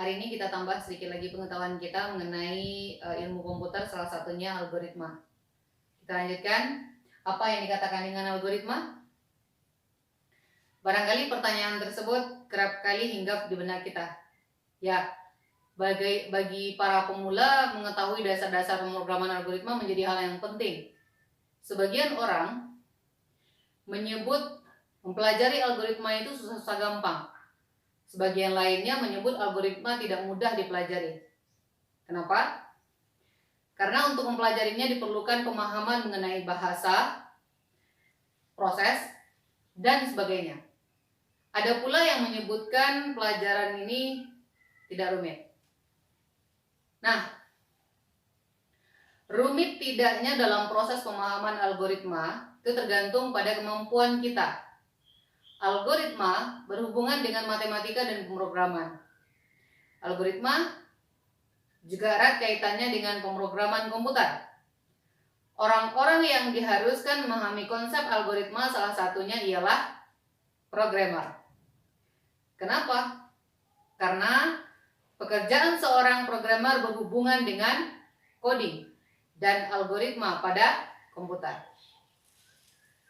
Hari ini kita tambah sedikit lagi pengetahuan kita mengenai ilmu komputer, salah satunya algoritma. Kita lanjutkan, apa yang dikatakan dengan algoritma? Barangkali pertanyaan tersebut kerap kali hinggap di benak kita. Ya, bagi para pemula, mengetahui dasar-dasar pemrograman algoritma menjadi hal yang penting. Sebagian orang menyebut mempelajari algoritma itu susah-susah gampang. Sebagian lainnya menyebut algoritma tidak mudah dipelajari. Kenapa? Karena untuk mempelajarinya diperlukan pemahaman mengenai bahasa, proses, dan sebagainya. Ada pula yang menyebutkan pelajaran ini tidak rumit. Nah, rumit tidaknya dalam proses pemahaman algoritma itu tergantung pada kemampuan kita. Algoritma berhubungan dengan matematika dan pemrograman. Algoritma juga erat kaitannya dengan pemrograman komputer. Orang-orang yang diharuskan memahami konsep algoritma salah satunya ialah programmer. Kenapa? Karena pekerjaan seorang programmer berhubungan dengan coding dan algoritma pada komputer.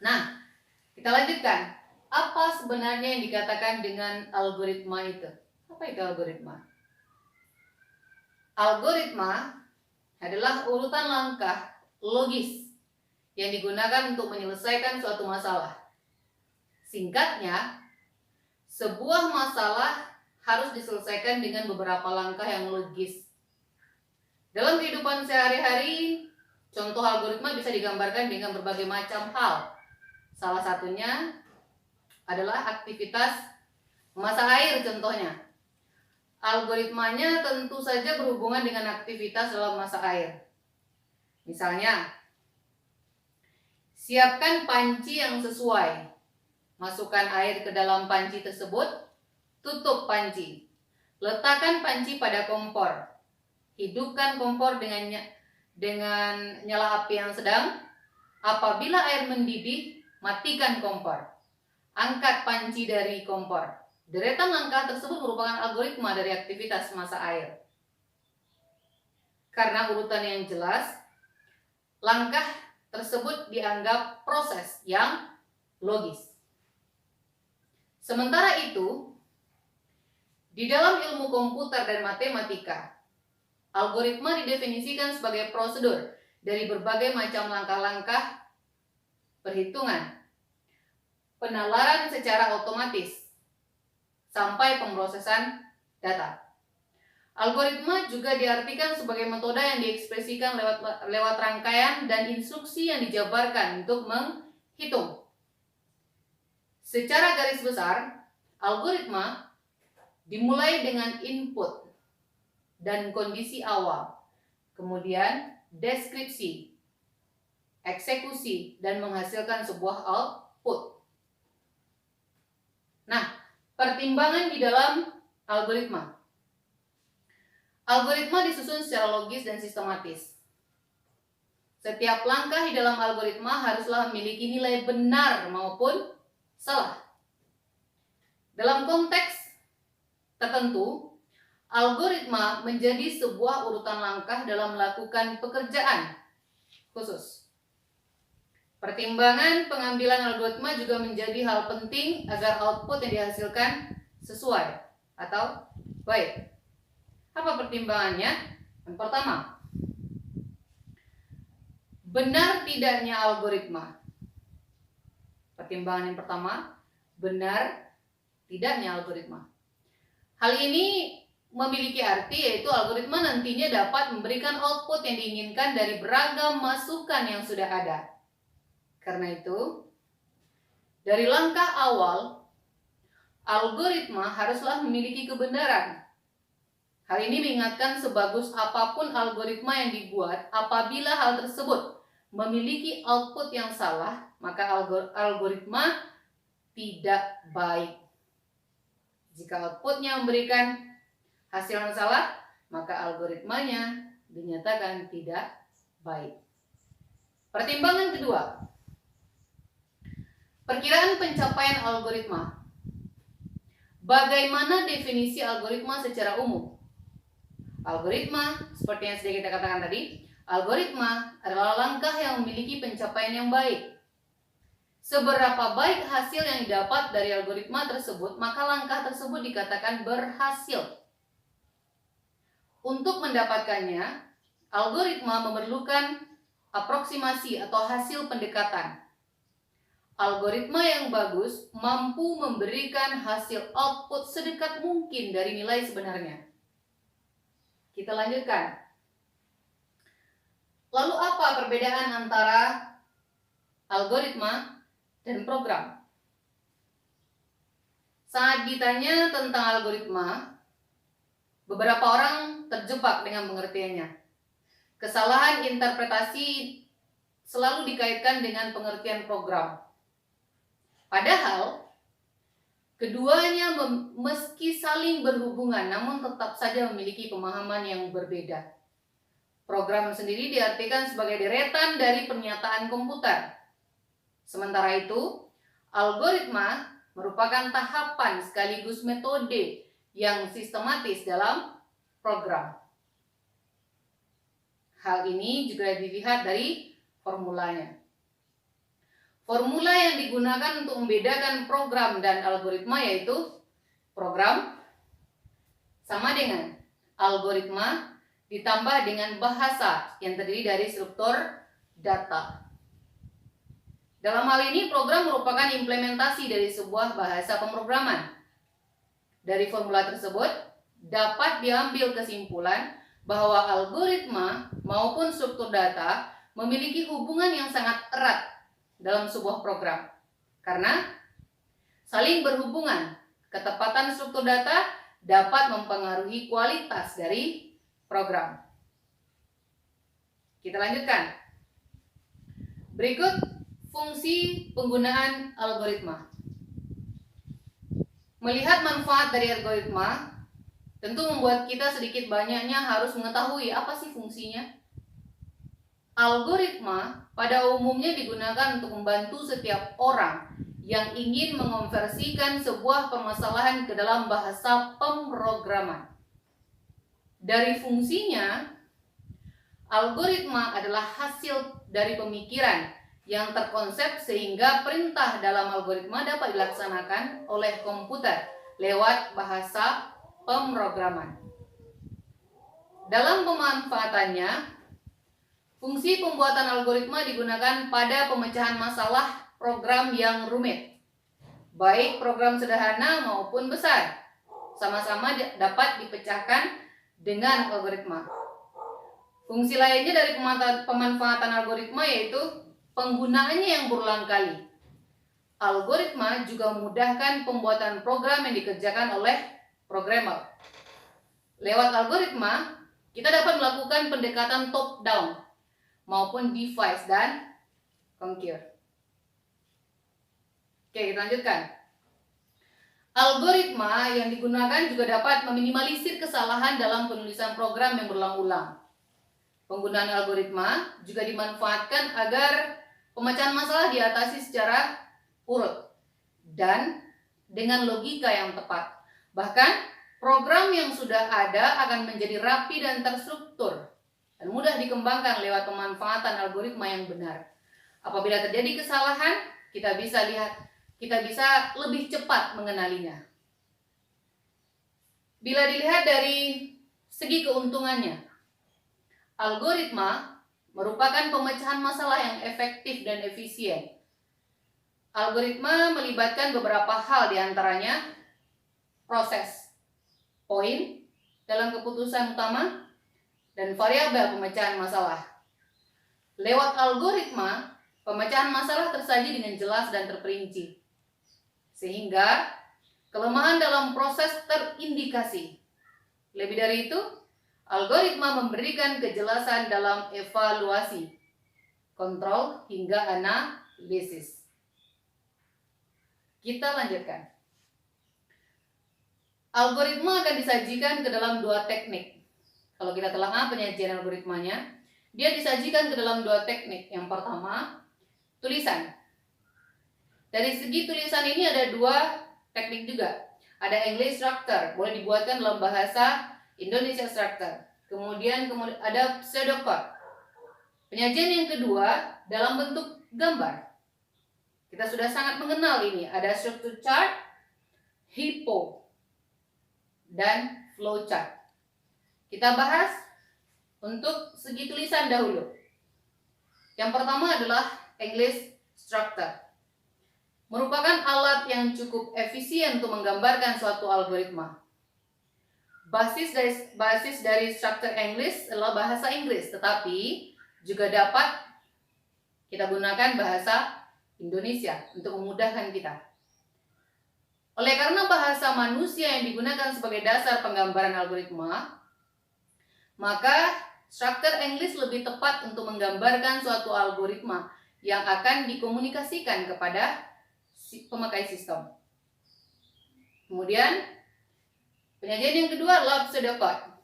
Nah, kita lanjutkan. Apa sebenarnya yang dikatakan dengan algoritma itu? Apa itu algoritma? Algoritma adalah urutan langkah logis yang digunakan untuk menyelesaikan suatu masalah. Singkatnya, sebuah masalah harus diselesaikan dengan beberapa langkah yang logis. Dalam kehidupan sehari-hari, contoh algoritma bisa digambarkan dengan berbagai macam hal. Salah satunya adalah aktivitas memasak air contohnya. Algoritmanya tentu saja berhubungan dengan aktivitas dalam memasak air. Misalnya, siapkan panci yang sesuai. Masukkan air ke dalam panci tersebut, tutup panci. Letakkan panci pada kompor. Hidupkan kompor dengan nyala api yang sedang. Apabila air mendidih, matikan kompor. Angkat panci dari kompor. Deretan langkah tersebut merupakan algoritma dari aktivitas memasak air. Karena urutan yang jelas, langkah tersebut dianggap proses yang logis. Sementara itu, di dalam ilmu komputer dan matematika, algoritma didefinisikan sebagai prosedur dari berbagai macam langkah-langkah perhitungan, penalaran secara otomatis, sampai pemrosesan data. Algoritma juga diartikan sebagai metode yang diekspresikan lewat rangkaian dan instruksi yang dijabarkan untuk menghitung. Secara garis besar, algoritma dimulai dengan input dan kondisi awal, kemudian deskripsi, eksekusi, dan menghasilkan sebuah output. Nah, pertimbangan di dalam algoritma. Algoritma disusun secara logis dan sistematis. Setiap langkah di dalam algoritma haruslah memiliki nilai benar maupun salah. Dalam konteks tertentu, algoritma menjadi sebuah urutan langkah dalam melakukan pekerjaan khusus. Pertimbangan pengambilan algoritma juga menjadi hal penting agar output yang dihasilkan sesuai atau baik. Apa pertimbangannya? Yang pertama, benar tidaknya algoritma. Pertimbangan yang pertama, benar tidaknya algoritma. Hal ini memiliki arti yaitu algoritma nantinya dapat memberikan output yang diinginkan dari beragam masukan yang sudah ada. Karena itu, dari langkah awal, algoritma haruslah memiliki kebenaran. Hal ini mengingatkan sebagus apapun algoritma yang dibuat, apabila hal tersebut memiliki output yang salah, maka algoritma tidak baik. Jika outputnya memberikan hasil yang salah, maka algoritmanya dinyatakan tidak baik. Pertimbangan kedua, perkiraan pencapaian algoritma. Bagaimana definisi algoritma secara umum? Algoritma, seperti yang sudah kita katakan tadi, algoritma adalah langkah yang memiliki pencapaian yang baik. Seberapa baik hasil yang didapat dari algoritma tersebut, maka langkah tersebut dikatakan berhasil. Untuk mendapatkannya, algoritma memerlukan aproksimasi atau hasil pendekatan. Algoritma yang bagus mampu memberikan hasil output sedekat mungkin dari nilai sebenarnya. Kita lanjutkan. Lalu apa perbedaan antara algoritma dan program? Saat ditanya tentang algoritma, beberapa orang terjebak dengan pengertiannya. Kesalahan interpretasi selalu dikaitkan dengan pengertian program. Padahal, keduanya meski saling berhubungan, namun tetap saja memiliki pemahaman yang berbeda. Program sendiri diartikan sebagai deretan dari pernyataan komputer. Sementara itu, algoritma merupakan tahapan sekaligus metode yang sistematis dalam program. Hal ini juga dilihat dari formulanya. Formula yang digunakan untuk membedakan program dan algoritma yaitu program sama dengan algoritma ditambah dengan bahasa yang terdiri dari struktur data. Dalam hal ini, program merupakan implementasi dari sebuah bahasa pemrograman. Dari formula tersebut, dapat diambil kesimpulan bahwa algoritma maupun struktur data memiliki hubungan yang sangat erat dalam sebuah program. Karena saling berhubungan, ketepatan struktur data dapat mempengaruhi kualitas dari program. Kita lanjutkan. Berikut fungsi penggunaan algoritma. Melihat manfaat dari algoritma tentu membuat kita sedikit banyaknya harus mengetahui apa sih fungsinya. Algoritma pada umumnya digunakan untuk membantu setiap orang yang ingin mengonversikan sebuah permasalahan ke dalam bahasa pemrograman. Dari fungsinya, algoritma adalah hasil dari pemikiran yang terkonsep sehingga perintah dalam algoritma dapat dilaksanakan oleh komputer lewat bahasa pemrograman. Dalam pemanfaatannya, fungsi pembuatan algoritma digunakan pada pemecahan masalah program yang rumit, baik program sederhana maupun besar, sama-sama dapat dipecahkan dengan algoritma. Fungsi lainnya dari pemanfaatan algoritma yaitu penggunaannya yang berulang kali. Algoritma juga memudahkan pembuatan program yang dikerjakan oleh programmer. Lewat algoritma, kita dapat melakukan pendekatan top-down maupun device dan conquer. Oke, kita lanjutkan. Algoritma yang digunakan juga dapat meminimalisir kesalahan dalam penulisan program yang berulang-ulang. Penggunaan algoritma juga dimanfaatkan agar pemecahan masalah diatasi secara urut dan dengan logika yang tepat. Bahkan, program yang sudah ada akan menjadi rapi dan terstruktur dan mudah dikembangkan lewat pemanfaatan algoritma yang benar. Apabila terjadi kesalahan, kita bisa lebih cepat mengenalinya. Bila dilihat dari segi keuntungannya, algoritma merupakan pemecahan masalah yang efektif dan efisien. Algoritma melibatkan beberapa hal, diantaranya proses, poin dalam keputusan utama, dan variabel pemecahan masalah. Lewat algoritma, pemecahan masalah tersaji dengan jelas dan terperinci, sehingga kelemahan dalam proses terindikasi. Lebih dari itu, algoritma memberikan kejelasan dalam evaluasi, kontrol, hingga analisis. Kita lanjutkan. Algoritma akan disajikan ke dalam dua teknik. Kalau kita telah penyajian algoritmanya, dia disajikan ke dalam dua teknik. Yang pertama, tulisan. Dari segi tulisan ini ada dua teknik juga. Ada English structure, boleh dibuatkan dalam bahasa Indonesia structure. kemudian ada pseudocode. Penyajian yang kedua dalam bentuk gambar. Kita sudah sangat mengenal ini. Ada struktur chart, hypo, dan flowchart. Kita bahas untuk segi tulisan dahulu. Yang pertama adalah English structure. Merupakan alat yang cukup efisien untuk menggambarkan suatu algoritma. Basis dari struktur English adalah bahasa Inggris, tetapi juga dapat kita gunakan bahasa Indonesia untuk memudahkan kita. Oleh karena bahasa manusia yang digunakan sebagai dasar penggambaran algoritma, maka struktur English lebih tepat untuk menggambarkan suatu algoritma yang akan dikomunikasikan kepada pemakai sistem. Kemudian, penyajian yang kedua adalah pseudocode.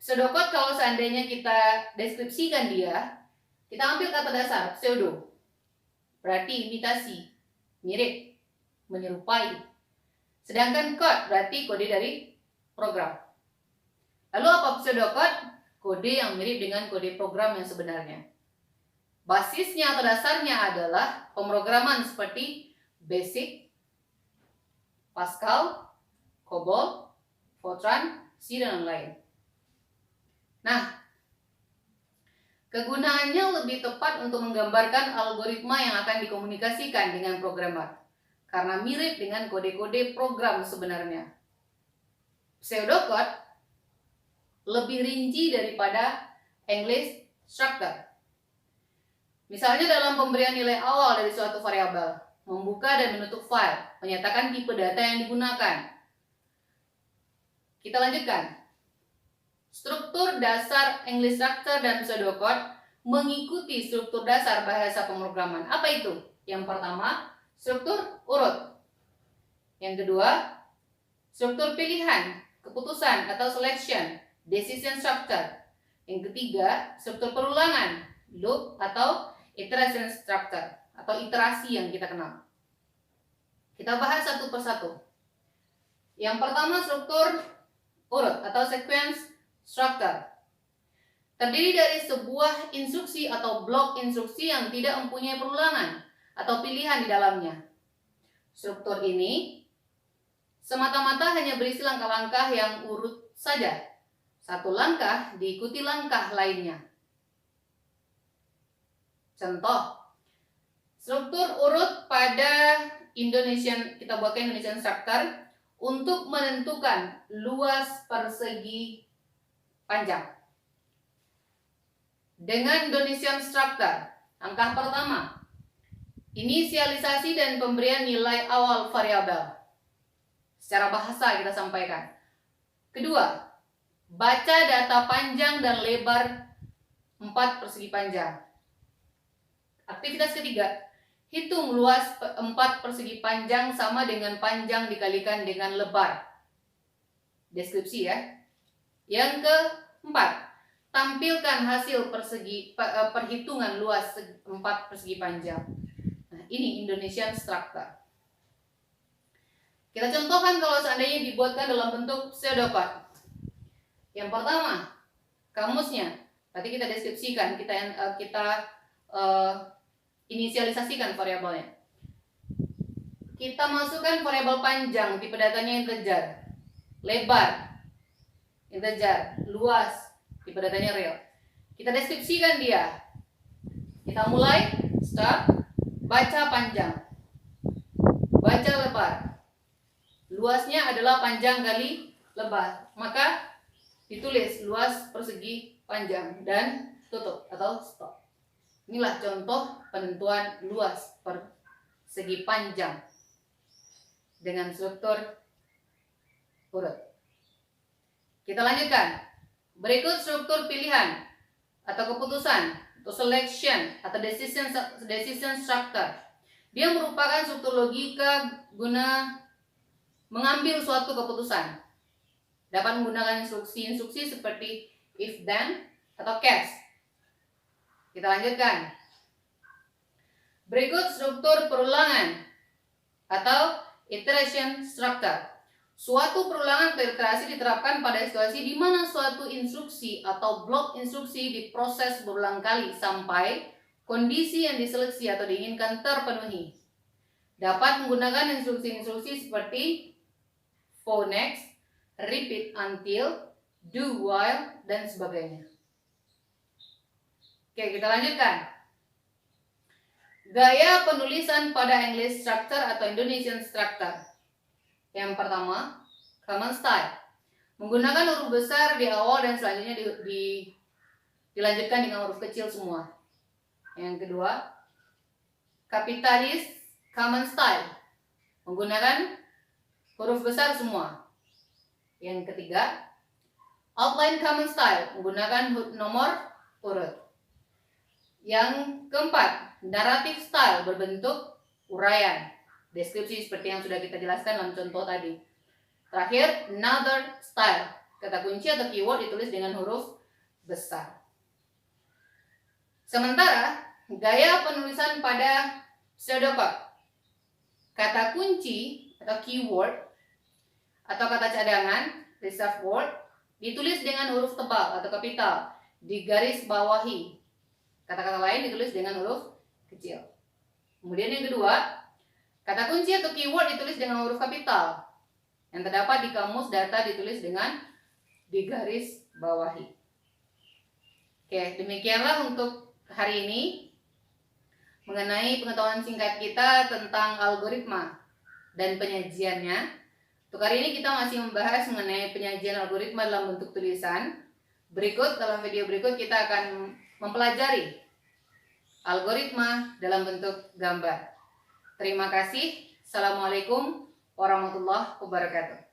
Pseudocode kalau seandainya kita deskripsikan dia, kita ambil kata dasar pseudo, berarti imitasi, mirip, menyerupai. Sedangkan code berarti kode dari program. Lalu apa pseudocode? Kode yang mirip dengan kode program yang sebenarnya. Basisnya atau dasarnya adalah pemrograman seperti BASIC, Pascal, COBOL, Fortran, C, dan lain. Nah, kegunaannya lebih tepat untuk menggambarkan algoritma yang akan dikomunikasikan dengan programmer, karena mirip dengan kode-kode program sebenarnya. Pseudocode lebih rinci daripada English structure. Misalnya dalam pemberian nilai awal dari suatu variabel, membuka dan menutup file, menyatakan tipe data yang digunakan. Kita lanjutkan. Struktur dasar English structure dan pseudocode mengikuti struktur dasar bahasa pemrograman. Apa itu? Yang pertama, struktur urut. Yang kedua, struktur pilihan, keputusan atau selection, decision structure. Yang ketiga, struktur perulangan, loop atau iteration structure atau iterasi yang kita kenal. Kita bahas satu persatu. Yang pertama, struktur urut atau sequence structure. Terdiri dari sebuah instruksi atau blok instruksi yang tidak mempunyai perulangan atau pilihan di dalamnya. Struktur ini semata-mata hanya berisi langkah-langkah yang urut saja. Satu langkah diikuti langkah lainnya. Contoh, struktur urut pada kita buatkan Indonesian structure untuk menentukan luas persegi panjang. Dengan Indonesian structure, langkah pertama, inisialisasi dan pemberian nilai awal variabel. Secara bahasa kita sampaikan. Kedua, baca data panjang dan lebar 4 persegi panjang. Aktivitas ketiga, hitung luas 4 persegi panjang sama dengan panjang dikalikan dengan lebar. Deskripsi ya. Yang keempat, tampilkan hasil perhitungan luas 4 persegi panjang. Nah, ini Indonesian structure. Kita contohkan kalau seandainya dibuatkan dalam bentuk pseudocode. Yang pertama, kamusnya. Nanti kita deskripsikan, kita inisialisasikan variabelnya. Kita masukkan variabel panjang, tipe datanya integer, lebar, integer, luas, tipe datanya real. Kita deskripsikan dia. Kita mulai, start, baca panjang, baca lebar. Luasnya adalah panjang kali lebar. Maka ditulis luas persegi panjang dan tutup atau stop. Inilah contoh penentuan luas persegi panjang dengan struktur urut. Kita lanjutkan. Berikut struktur pilihan atau keputusan atau selection atau decision structure. Dia merupakan struktur logika guna mengambil suatu keputusan. Dapat menggunakan instruksi-instruksi seperti if then atau case. Kita lanjutkan. Berikut struktur perulangan atau iteration structure. Suatu perulangan atau iterasi diterapkan pada situasi di mana suatu instruksi atau blok instruksi diproses berulang kali sampai kondisi yang diseleksi atau diinginkan terpenuhi. Dapat menggunakan instruksi-instruksi seperti for next, repeat until, do while, dan sebagainya. Oke, kita lanjutkan. Gaya penulisan pada English structure atau Indonesian structure. Yang pertama, common style. Menggunakan huruf besar di awal dan selanjutnya dilanjutkan dengan huruf kecil semua. Yang kedua, kapitalis common style. Menggunakan huruf besar semua. Yang ketiga, outline common style. Menggunakan nomor urut. Yang keempat, narrative style berbentuk uraian. Deskripsi seperti yang sudah kita jelaskan dalam contoh tadi. Terakhir, another style. Kata kunci atau keyword ditulis dengan huruf besar. Sementara, gaya penulisan pada pseudocode. Kata kunci atau keyword atau kata cadangan, reserved word, ditulis dengan huruf tebal atau kapital, digaris bawahi. Kata-kata lain ditulis dengan huruf kecil. Kemudian yang kedua, kata kunci atau keyword ditulis dengan huruf kapital. Yang terdapat di kamus data ditulis dengan digaris bawahi. Oke, demikianlah untuk hari ini mengenai pengetahuan singkat kita tentang algoritma dan penyajiannya. Untuk hari ini kita masih membahas mengenai penyajian algoritma dalam bentuk tulisan. Dalam video berikut kita akan mempelajari algoritma dalam bentuk gambar. Terima kasih. Assalamualaikum warahmatullahi wabarakatuh.